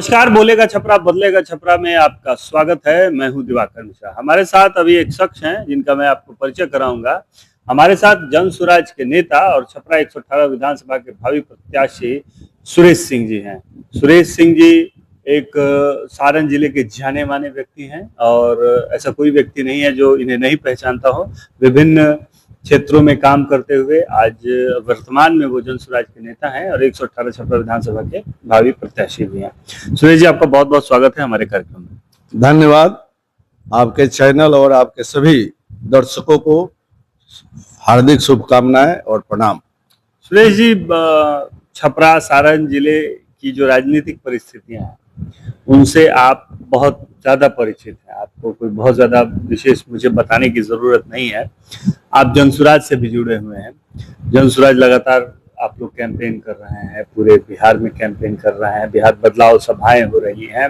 नमस्कार। बोलेगा छपरा बदलेगा छपरा में आपका स्वागत है। मैं हूं दिवाकर मिश्रा। हमारे साथ अभी एक शख्स हैं जिनका मैं आपको परिचय कराऊंगा। हमारे साथ जन स्वराज के नेता और छपरा 118 विधानसभा के भावी प्रत्याशी सुरेश सिंह जी हैं। सुरेश सिंह जी एक सारण जिले के जाने माने व्यक्ति हैं और ऐसा कोई व्यक्ति नहीं है जो इन्हें नहीं पहचानता हो। विभिन्न क्षेत्रों में काम करते हुए आज वर्तमान में वो जन स्वराज के नेता हैं और 118 छपरा विधानसभा के भावी प्रत्याशी भी हैं। सुरेश जी, आपका बहुत बहुत स्वागत है हमारे कार्यक्रम में। धन्यवाद। आपके चैनल और आपके सभी दर्शकों को हार्दिक शुभकामनाएं और प्रणाम। सुरेश जी, छपरा सारण जिले की जो राजनीतिक परिस्थितियां हैं उनसे आप बहुत ज्यादा परिचित हैं। आपको कोई बहुत ज्यादा विशेष मुझे बताने की जरूरत नहीं है। आप जन स्वराज से भी जुड़े हुए हैं। जन स्वराज लगातार आप लोग कैंपेन कर रहे हैं, पूरे बिहार में कैंपेन कर रहे हैं, बिहार बदलाव सभाएं हो रही हैं।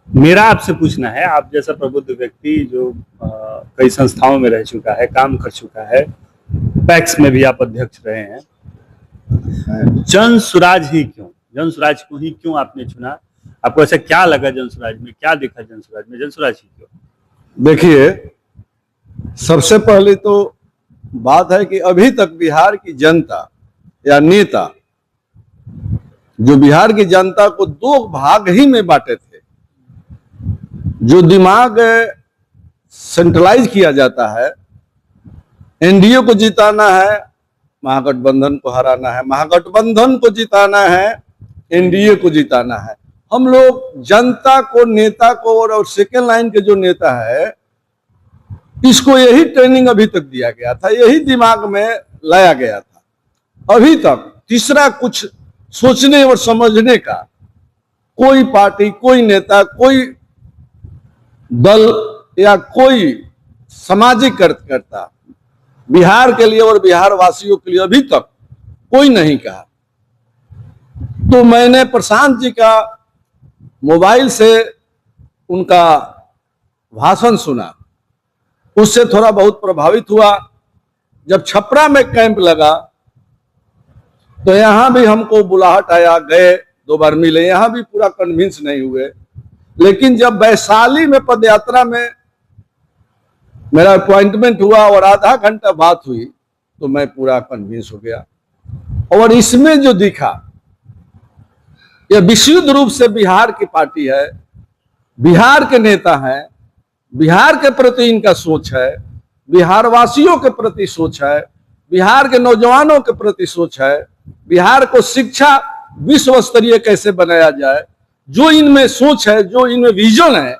मेरा आपसे पूछना है, आप जैसा प्रबुद्ध व्यक्ति जो कई संस्थाओं में रह चुका है, काम कर चुका है, पैक्स में भी आप अध्यक्ष रहे हैं, जन स्वराज ही क्यों, जन स्वराज को ही क्यों आपने चुना? आपको ऐसा क्या लगा जन स्वराज में, क्या देखा जन स्वराज में, जन स्वराज ही क्यों? देखिए, सबसे पहले तो बात है कि अभी तक बिहार की जनता या नेता जो बिहार की जनता को दो भाग ही में बांटे थे। जो दिमाग सेंट्रलाइज किया जाता है, एनडीए को जिताना है, महागठबंधन को हराना है, महागठबंधन को जिताना है, एनडीए को जिताना है। हम लोग जनता को, नेता को और सेकेंड लाइन के जो नेता है, इसको यही ट्रेनिंग अभी तक दिया गया था, यही दिमाग में लाया गया था। अभी तक तीसरा कुछ सोचने और समझने का कोई पार्टी, कोई नेता, कोई दल या कोई सामाजिक कार्यकर्ता बिहार के लिए और बिहार वासियों के लिए अभी तक कोई नहीं कहा। तो मैंने प्रशांत जी का मोबाइल से उनका भाषण सुना, उससे थोड़ा बहुत प्रभावित हुआ। जब छपरा में कैंप लगा तो यहां भी हमको बुलाहट आया, गए, 2 बार मिले, यहां भी पूरा कन्विंस नहीं हुए। लेकिन जब वैशाली में पदयात्रा में मेरा अपॉइंटमेंट हुआ और आधा घंटा बात हुई तो मैं पूरा कन्विंस हो गया। और इसमें जो दिखा, यह विशुद्ध रूप से बिहार की पार्टी है, बिहार के नेता हैं, बिहार के प्रति इनका सोच है, बिहार वासियों के प्रति सोच है, बिहार के नौजवानों के प्रति सोच है, बिहार को शिक्षा विश्व स्तरीय कैसे बनाया जाए, जो इनमें सोच है, जो इनमें विजन है,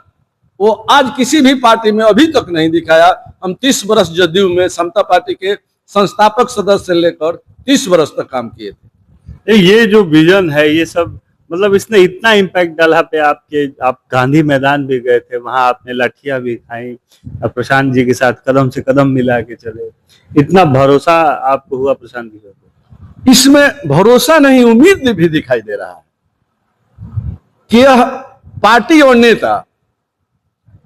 वो आज किसी भी पार्टी में अभी तक नहीं दिखाया। हम 30 वर्ष जदयू में समता पार्टी के संस्थापक सदस्य से लेकर 30 वर्ष तक काम किए थे। ये जो विजन है, ये सब मतलब इसने इतना इम्पैक्ट डाला पे आप गांधी मैदान भी गए थे, वहां आपने लाठियां भी खाई, प्रशांत जी के साथ कदम से कदम मिला के चले। इतना भरोसा आपको हुआ प्रशांत जी को? इसमें भरोसा नहीं, उम्मीद भी दिखाई दे रहा है कि यह पार्टी और नेता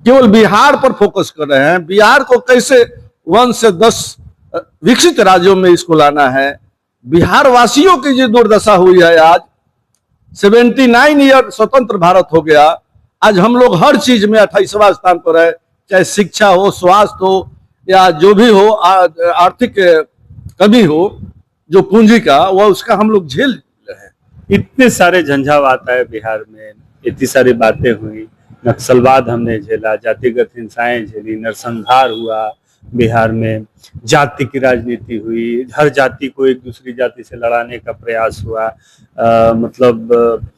केवल बिहार पर फोकस कर रहे हैं। बिहार को कैसे 1 से 10 विकसित राज्यों में इसको लाना है। बिहार वासियों की जो दुर्दशा हुई है, आज 79 ईयर स्वतंत्र भारत हो गया, आज हम लोग हर चीज में 28वां स्थान पर है, चाहे शिक्षा हो, स्वास्थ्य हो या जो भी हो, आर्थिक कमी हो जो पूंजी का, वह उसका हम लोग झेल रहे हैं। इतने सारे झंझावात आए बिहार में, इतनी सारी बातें हुई, नक्सलवाद हमने झेला, जातिगत हिंसाएं झेली, नरसंहार हुआ बिहार में, जाति की राजनीति हुई, हर जाति को एक दूसरी जाति से लड़ाने का प्रयास हुआ। मतलब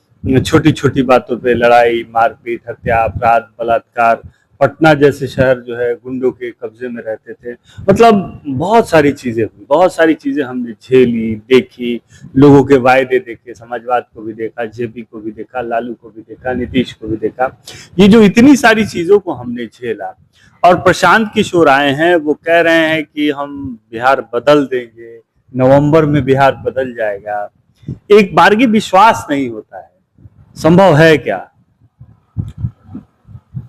छोटी छोटी बातों पे लड़ाई, मारपीट, हत्या, अपराध, बलात्कार। पटना जैसे शहर जो है गुंडों के कब्जे में रहते थे। मतलब बहुत सारी चीजें हुई, बहुत सारी चीजें हमने झेली, देखी, लोगों के वायदे देखे, समाजवाद को भी देखा, जेपी को भी देखा, लालू को भी देखा, नीतीश को भी देखा। ये जो इतनी सारी चीजों को हमने झेला, और प्रशांत किशोर आए हैं, वो कह रहे हैं कि हम बिहार बदल देंगे, नवंबर में बिहार बदल जाएगा। एक बारगी विश्वास नहीं होता है। संभव है क्या?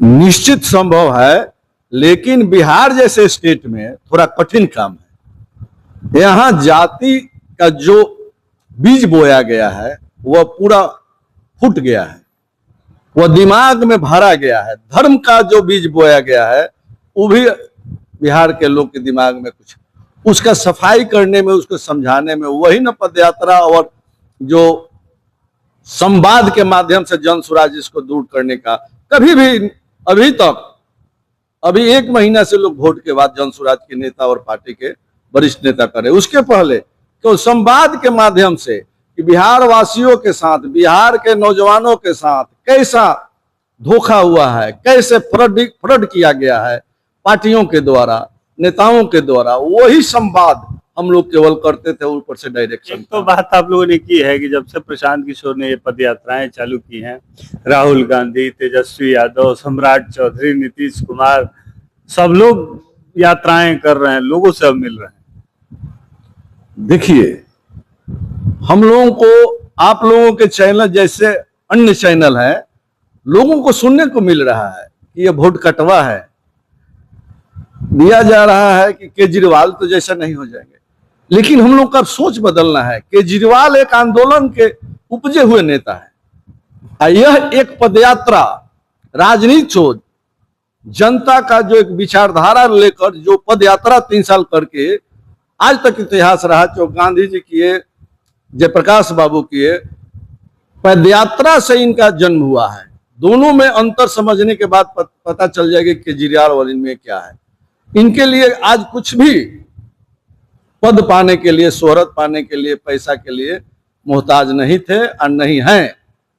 निश्चित संभव है, लेकिन बिहार जैसे स्टेट में थोड़ा कठिन काम है। यहां जाति का जो बीज बोया गया है वह पूरा फूट गया है, वह दिमाग में भरा गया है। धर्म का जो बीज बोया गया है वो भी बिहार के लोग के दिमाग में कुछ, उसका सफाई करने में, उसको समझाने में, वही न पदयात्रा और जो संवाद के माध्यम से जन स्वराज इसको दूर करने का। कभी भी अभी तक, अभी 1 महीना से लोग वोट के बाद जन स्वराज के नेता और पार्टी के वरिष्ठ नेता करे, उसके पहले तो संवाद के माध्यम से कि बिहार वासियों के साथ, बिहार के नौजवानों के साथ कैसा धोखा हुआ है, कैसे फ्रॉड किया गया है पार्टियों के द्वारा, नेताओं के द्वारा, वही संवाद हम लोग केवल करते थे, ऊपर से डायरेक्शन। एक तो बात आप लोगों ने की है कि जब से प्रशांत किशोर ने ये पद यात्राएं चालू की हैं, राहुल गांधी, तेजस्वी यादव, सम्राट चौधरी, नीतीश कुमार, सब लोग यात्राएं कर रहे हैं, लोगों से अब मिल रहे हैं। देखिए, हम लोगों को, आप लोगों के चैनल जैसे अन्य चैनल है, लोगों को सुनने को मिल रहा है कि ये वोट कटवा है, दिया जा रहा है कि केजरीवाल तो जैसा नहीं हो जाएंगे। लेकिन हम लोग का सोच बदलना है। केजरीवाल एक आंदोलन के उपजे हुए नेता है, यह एक पदयात्रा, राजनीति शोध, जनता का जो एक विचारधारा लेकर जो पदयात्रा 3 साल करके आज तक इतिहास रहा, जो गांधी जी किए, जयप्रकाश बाबू किए, पदयात्रा से इनका जन्म हुआ है। दोनों में अंतर समझने के बाद पता चल जाएगा केजरीवाल और इनमें क्या है। इनके लिए आज कुछ भी पद पाने के लिए, शोहरत पाने के लिए, पैसा के लिए मोहताज नहीं थे और नहीं हैं।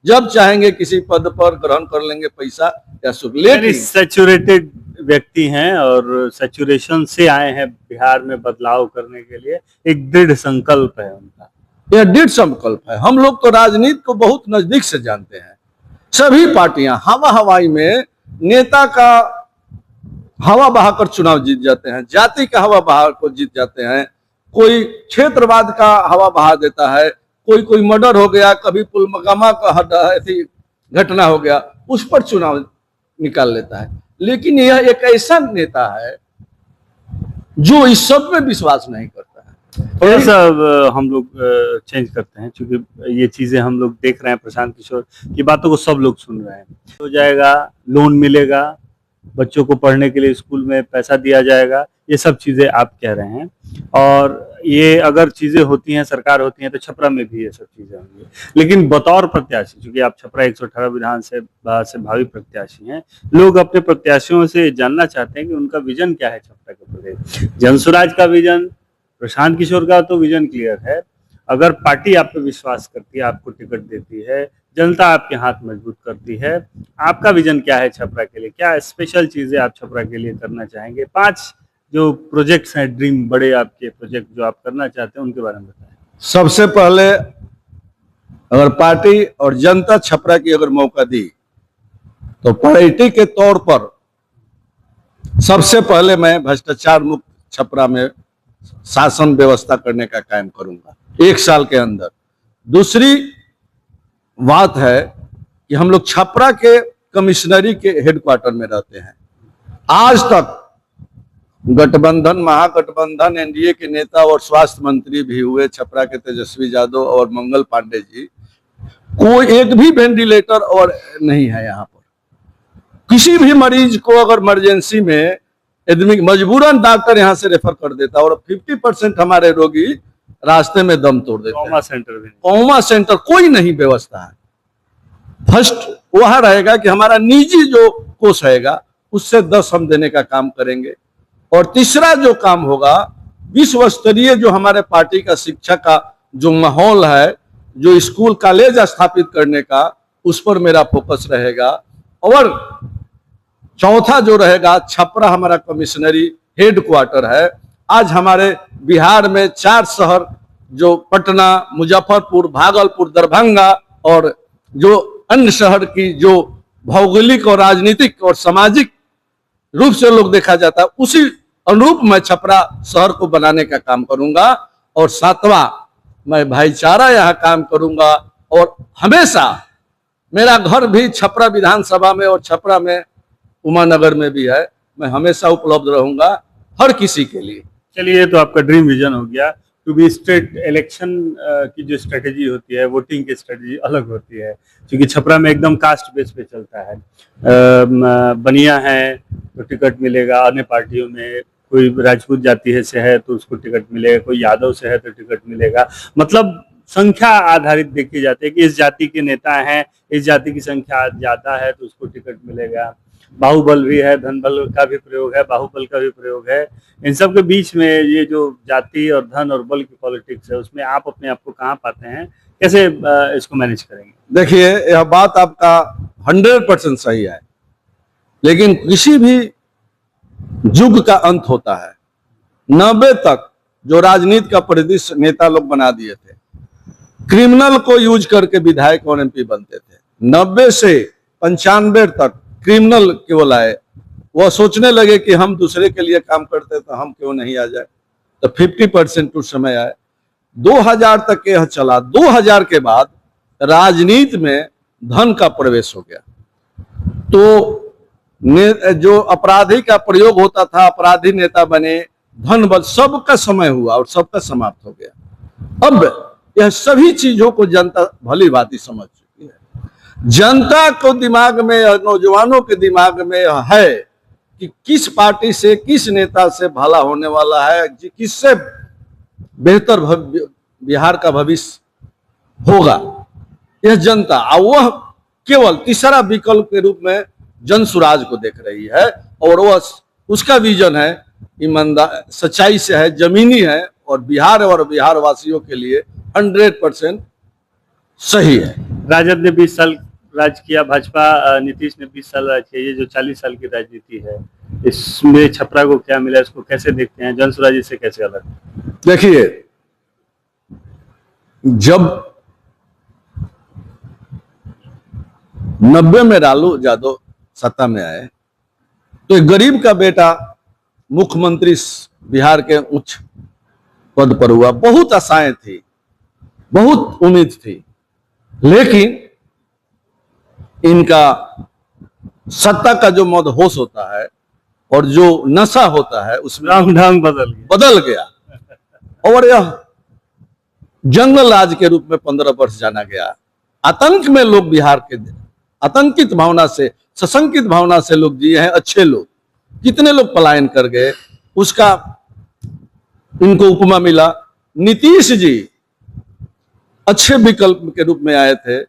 जब चाहेंगे किसी पद पर ग्रहण कर लेंगे पैसा या सुख। लेकिन सैचुरेटेड व्यक्ति हैं और सैचुरेशन से आए हैं बिहार में बदलाव करने के लिए, एक दृढ़ संकल्प है उनका। यह दृढ़ संकल्प है। हम लोग तो राजनीति को बहुत नजदीक से जानते हैं। सभी पार्टियां हवा हवाई में नेता का हवा बहाकर चुनाव जीत जाते हैं, जाति का हवा बहा को जीत जाते हैं, कोई क्षेत्रवाद का हवा बहा देता है, कोई मर्डर हो गया, कभी पुलवामा का घटना हो गया, उस पर चुनाव निकाल लेता है। लेकिन यह एक ऐसा नेता है जो इस सब में विश्वास नहीं करता है। थोड़ा सा हम लोग चेंज करते हैं, क्योंकि ये चीजें हम लोग देख रहे हैं, प्रशांत किशोर की बातों को सब लोग सुन रहे हैं। हो जाएगा, लोन मिलेगा, बच्चों को पढ़ने के लिए स्कूल में पैसा दिया जाएगा, ये सब चीजें आप कह रहे हैं। और ये अगर चीजें होती हैं, सरकार होती है, तो छपरा में भी ये सब चीजें होंगी। लेकिन बतौर प्रत्याशी, क्योंकि आप छपरा 118 विधानसभा से भावी प्रत्याशी हैं, लोग अपने प्रत्याशियों से जानना चाहते हैं कि उनका विजन क्या है छपरा के प्रति। जनसुराज का विजन, प्रशांत किशोर का तो विजन क्लियर है। अगर पार्टी आप पे विश्वास करती है, आपको टिकट देती है, जनता आपके हाथ मजबूत करती है, आपका विजन क्या है छपरा के लिए? क्या स्पेशल चीजें आप छपरा के लिए करना चाहेंगे? 5 जो प्रोजेक्ट्स हैं, ड्रीम, बड़े आपके प्रोजेक्ट जो आप करना चाहते हैं, उनके बारे में बताएं। सबसे पहले अगर पार्टी और जनता छपरा की अगर मौका दी तो पार्टी के तौर पर सबसे पहले मैं भ्रष्टाचार मुक्त छपरा में शासन व्यवस्था करने का काम करूंगा 1 साल के अंदर। दूसरी बात है कि हम लोग छपरा के कमिश्नरी के हेडक्वार्टर में रहते हैं। आज तक गठबंधन, महागठबंधन, एनडीए के नेता और स्वास्थ्य मंत्री भी हुए छपरा के तेजस्वी यादव और मंगल पांडे जी, कोई एक भी वेंटिलेटर और नहीं है यहाँ पर। किसी भी मरीज को अगर इमरजेंसी में आदमी मजबूरन डॉक्टर यहाँ से रेफर कर देता और 50% हमारे रोगी रास्ते में दम तोड़ देते हैं। कॉमा सेंटर कोई नहीं व्यवस्था है। फर्स्ट वह रहेगा कि हमारा निजी जो कोष रहेगा उससे 10 हम देने का काम करेंगे। और तीसरा जो काम होगा, विश्व स्तरीय जो हमारे पार्टी का शिक्षा का जो माहौल है, जो स्कूल कॉलेज स्थापित करने का, उस पर मेरा फोकस रहेगा। और चौथा जो रहेगा, छपरा हमारा कमिश्नरी हेडक्वार्टर है। आज हमारे बिहार में 4 शहर जो पटना, मुजफ्फरपुर, भागलपुर, दरभंगा और जो अन्य शहर की जो भौगोलिक और राजनीतिक और सामाजिक रूप से लोग देखा जाता है, उसी अनुरूप मैं छपरा शहर को बनाने का काम करूंगा। और 7वां, मैं भाईचारा यहाँ काम करूंगा। और हमेशा मेरा घर भी छपरा विधानसभा में और छपरा में उमानगर में भी है, मैं हमेशा उपलब्ध रहूंगा हर किसी के लिए। चलिए, ये तो आपका ड्रीम विजन हो गया। टू बी स्टेट इलेक्शन की जो स्ट्रेटेजी होती है, वोटिंग की स्ट्रेटेजी अलग होती है, क्योंकि छपरा में एकदम कास्ट बेस पे चलता है। बनिया है तो टिकट मिलेगा, अन्य पार्टियों में कोई राजपूत जाति से है तो उसको टिकट मिलेगा, कोई यादव से है तो टिकट मिलेगा। मतलब संख्या आधारित देखी जाती है कि इस जाति के नेता हैं, इस जाति की संख्या ज्यादा है तो उसको टिकट मिलेगा। बाहुबल भी है, धनबल का भी प्रयोग है, बाहुबल का भी प्रयोग है। इन सब के बीच में ये जो जाति और धन और बल की पॉलिटिक्स है, उसमें आप अपने आप को कहाँ पाते हैं, कैसे इसको मैनेज करेंगे? देखिए, यह बात आपका 100% सही है, लेकिन किसी भी युग का अंत होता है। 90 तक जो राजनीति का परिदृश्य नेता लोग बना दिए थे, क्रिमिनल को यूज करके विधायक और एमपी बनते थे। 90 से 95 तक क्रिमिनल केवल आए, वह सोचने लगे कि हम दूसरे के लिए काम करते तो हम क्यों नहीं आ जाए, तो 50% उस समय आए। 2000 तक यह चला। 2000 के बाद राजनीति में धन का प्रवेश हो गया, तो जो अपराधी का प्रयोग होता था, अपराधी नेता बने, धन बल, सबका समय हुआ और सबका समाप्त हो गया। अब यह सभी चीजों को जनता भली भांति समझ चुकी है। जनता को दिमाग में, नौजवानों के दिमाग में है कि किस पार्टी से, किस नेता से भला होने वाला है, किससे बेहतर बिहार का भविष्य होगा, यह जनता। और वह केवल तीसरा विकल्प के रूप में जन सुराज को देख रही है, और वह उसका विजन है ईमानदार, सच्चाई से है, जमीनी है, और बिहार वासियों के लिए 100% सही है। राजद ने 20 साल राज किया, भाजपा नीतीश ने 20 साल राज किया। ये जो 40 साल की राजनीति है, इसमें छपरा को क्या मिला, इसको कैसे देखते हैं? जन सुराज इससे कैसे अलग? देखिए, जब 90 में लालू यादव सत्ता में आए तो एक गरीब का बेटा मुख्यमंत्री बिहार के उच्च पद पर हुआ। बहुत आशाएं थी, बहुत उम्मीद थी, लेकिन इनका सत्ता का जो मदहोश होता है और जो नशा होता है, उसमें ढंग बदल गया और यह जंगल राज के रूप में 15 वर्ष जाना गया। आतंक में लोग बिहार के आतंकित भावना से, सशंकित भावना से लोग जिए हैं। अच्छे लोग, कितने लोग पलायन कर गए, उसका इनको उपमा मिला। नीतीश जी अच्छे विकल्प के रूप में आए थे,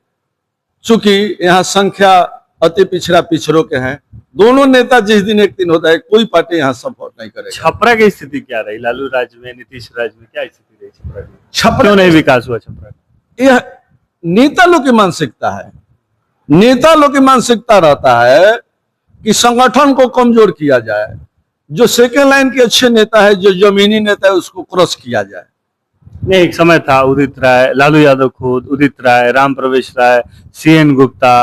चूंकि यहाँ संख्या अति पिछड़ा पिछड़ों के हैं। दोनों नेता जिस दिन एक दिन होता है, कोई पार्टी यहाँ सपोर्ट नहीं करेगा। छपरा की स्थिति क्या रही? लालू राज में, नीतीश राज में क्या स्थिति रही छपरा की? छपरा नहीं विकास हुआ छपरा? यह नेता लोग की मानसिकता है। नेता लोग की मानसिकता रहता है कि संगठन को कमजोर किया जाए, जो सेकेंड लाइन के अच्छे नेता है, जो जमीनी नेता है, उसको क्रॉस किया जाए। नहीं, एक समय था उदित राय, लालू यादव खुद, उदित राय, राम प्रवेश राय, CN गुप्ता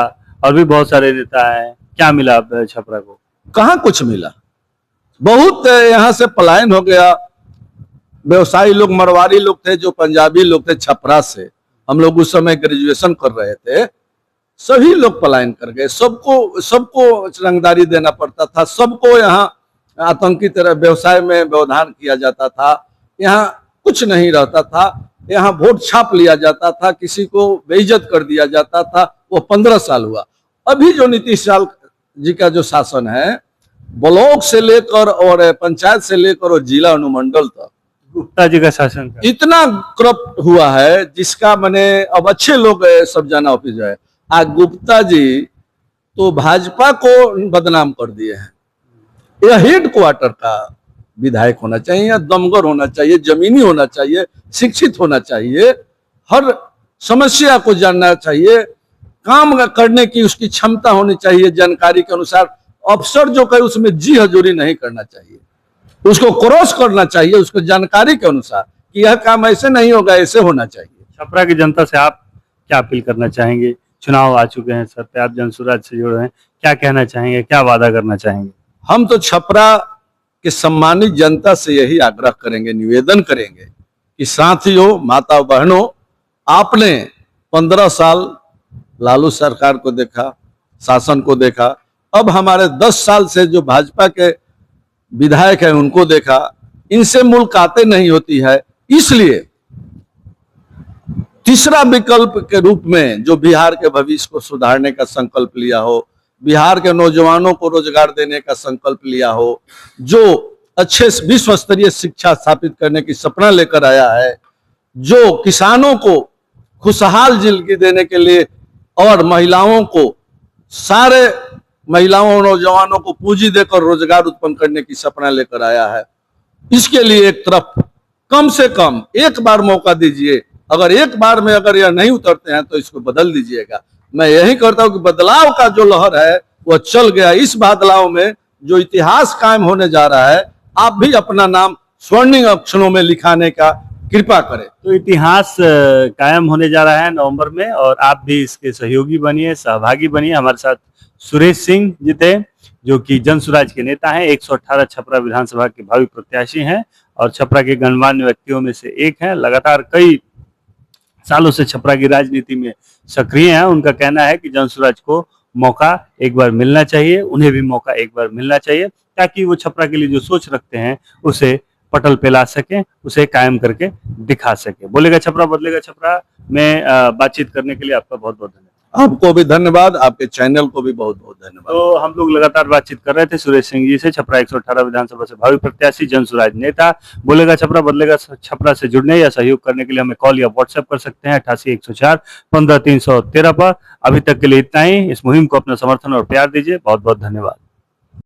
और भी बहुत सारे नेता हैं। क्या मिला छपरा को? कहाँ कुछ मिला। बहुत यहाँ से पलायन हो गया। व्यवसायी लोग, मरवाड़ी लोग थे, जो पंजाबी लोग थे छपरा से, हम लोग उस समय ग्रेजुएशन कर रहे थे, सभी लोग पलायन कर गए। सबको रंगदारी देना पड़ता था, सबको यहाँ आतंकी तरह व्यवसाय में व्यवधान किया जाता था। यहाँ कुछ नहीं रहता था, यहाँ वोट छाप लिया जाता था, किसी को बेइज्जत कर दिया जाता था। वो 15 साल हुआ। अभी जो नीतीश जी का जो शासन है, ब्लॉक से लेकर और पंचायत से लेकर और जिला अनुमंडल तक, गुप्ता जी का शासन इतना करप्ट हुआ है, जिसका मैंने अब अच्छे लोग सब जाना ऑफिस है। आज गुप्ता जी तो भाजपा को बदनाम कर दिए हैं। यह हेड क्वार्टर का विधायक होना चाहिए, या दमगर होना चाहिए, जमीनी होना चाहिए, शिक्षित होना चाहिए, हर समस्या को जानना चाहिए, काम करने की उसकी क्षमता होनी चाहिए, जानकारी के अनुसार। अफसर जो कहे उसमें जी हजूरी नहीं करना चाहिए, उसको क्रॉस करना चाहिए, उसको जानकारी के अनुसार कि यह काम ऐसे नहीं होगा, ऐसे होना चाहिए। छपरा की जनता से आप क्या अपील करना चाहेंगे? चुनाव आ चुके हैं सर पे, आप जनसुराज से जुड़े हैं, क्या कहना चाहेंगे, क्या वादा करना चाहेंगे? हम तो छपरा के सम्मानित जनता से यही आग्रह करेंगे, निवेदन करेंगे कि साथियों, माता बहनों, आपने 15 साल लालू सरकार को देखा, शासन को देखा, अब हमारे 10 साल से जो भाजपा के विधायक हैं उनको देखा। इनसे मुलाकातें नहीं होती है, इसलिए तीसरा विकल्प के रूप में जो बिहार के भविष्य को सुधारने का संकल्प लिया हो, बिहार के नौजवानों को रोजगार देने का संकल्प लिया हो, जो अच्छे विश्व स्तरीय शिक्षा स्थापित करने की सपना लेकर आया है, जो किसानों को खुशहाल जिंदगी देने के लिए और महिलाओं को, सारे महिलाओं और नौजवानों को पूंजी देकर रोजगार उत्पन्न करने की सपना लेकर आया है। इसके लिए एक तरफ कम से कम एक बार मौका दीजिए। अगर एक बार में अगर यह नहीं उतरते हैं तो इसको बदल दीजिएगा। मैं यही करता हूं कि बदलाव का जो लहर है वह चल गया। इस बदलाव में जो इतिहास कायम होने जा रहा है, आप भी अपना नाम स्वर्णिम अक्षरों में लिखाने का कृपा करें। तो इतिहास कायम होने जा रहा है नवंबर में, और आप भी इसके सहयोगी बनिए, सहभागी बनिए। हमारे साथ सुरेश सिंह जी थे, जो कि जन सुराज के नेता हैं, 118 छपरा विधानसभा के भावी प्रत्याशी हैं और छपरा के गणमान्य व्यक्तियों में से एक हैं। लगातार कई सालों से छपरा की राजनीति में सक्रिय हैं। उनका कहना है कि जन सुराज को मौका एक बार मिलना चाहिए, उन्हें भी मौका एक बार मिलना चाहिए, ताकि वो छपरा के लिए जो सोच रखते हैं उसे पटल पे ला सकें, उसे कायम करके दिखा सके। बोलेगा छपरा बदलेगा छपरा में बातचीत करने के लिए आपका बहुत बहुत धन्यवाद। आपको भी धन्यवाद, आपके चैनल को भी बहुत बहुत धन्यवाद। तो हम लोग लगातार बातचीत कर रहे थे सुरेश सिंह जी से, छपरा 118 विधानसभा से भावी प्रत्याशी, जन सुराज नेता। बोलेगा छपरा बदलेगा छपरा से जुड़ने या सहयोग करने के लिए हमें कॉल या व्हाट्सएप कर सकते हैं 88 104 15 313 पर। अभी तक के लिए इतना ही। इस मुहिम को अपना समर्थन और प्यार दीजिए। बहुत बहुत धन्यवाद।